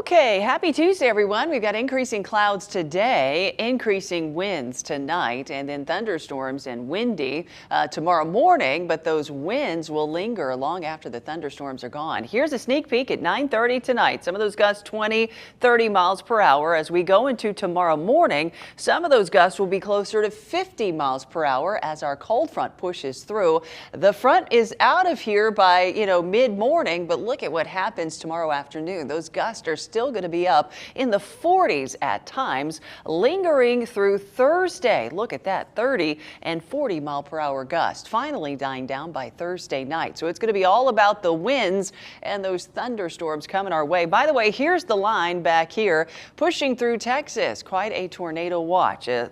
Okay, happy Tuesday, everyone. We've got increasing clouds today, increasing winds tonight, and then thunderstorms and windy tomorrow morning. But those winds will linger long after the thunderstorms are gone. Here's a sneak peek at 9:30 tonight. Some of those gusts 20, 30 miles per hour. As we go into tomorrow morning, some of those gusts will be closer to 50 miles per hour as our cold front pushes through. The front is out of here by, mid-morning, but look at what happens tomorrow afternoon. Those gusts are still going to be up in the 40s at times, lingering through Thursday. Look at that, 30 and 40 mile per hour gust, finally dying down by Thursday night. So it's going to be all about the winds and those thunderstorms coming our way. By the way, here's the line back here pushing through Texas. Quite a tornado watch. A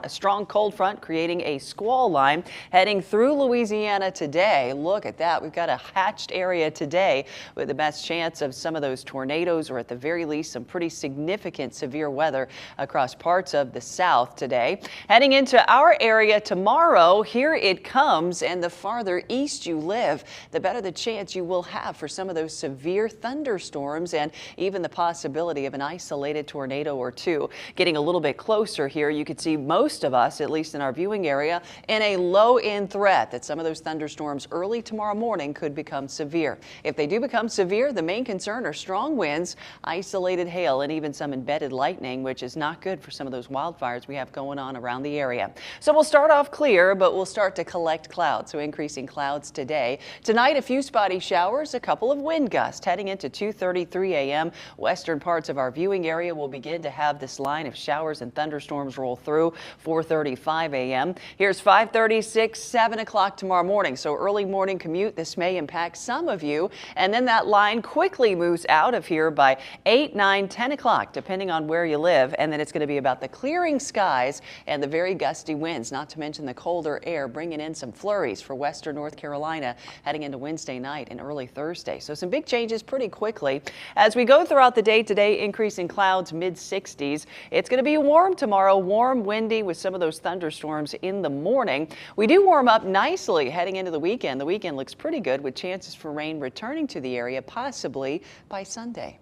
strong cold front creating a squall line heading through Louisiana today. Look at that. We've got a hatched area today with the best chance of some of those tornadoes, or at the very least some pretty significant severe weather across parts of the South today. Heading into our area tomorrow, here it comes, and the farther east you live, the better the chance you will have for some of those severe thunderstorms and even the possibility of an isolated tornado or two. Getting a little bit closer here, you could see most of us, at least in our viewing area, in a low-end threat that some of those thunderstorms early tomorrow morning could become severe. If they do become severe, the main concern are strong winds, isolated hail, and even some embedded lightning, which is not good for some of those wildfires we have going on around the area. So we'll start off clear, but we'll start to collect clouds. So increasing clouds today. Tonight, a few spotty showers, a couple of wind gusts heading into 2:33 a.m. Western parts of our viewing area will begin to have this line of showers and thunderstorms roll through 4:35 a.m. Here's 5:36, 7 o'clock tomorrow morning. So early morning commute, this may impact some of you. And then that line quickly moves out of here by 8, 9, 10 o'clock, depending on where you live. And then it's going to be about the clearing skies and the very gusty winds, not to mention the colder air, bringing in some flurries for western North Carolina heading into Wednesday night and early Thursday. So some big changes pretty quickly. As we go throughout the day today, increasing clouds mid-60s. It's going to be warm tomorrow, warm, windy with some of those thunderstorms in the morning. We do warm up nicely heading into the weekend. The weekend looks pretty good with chances for rain returning to the area possibly by Sunday.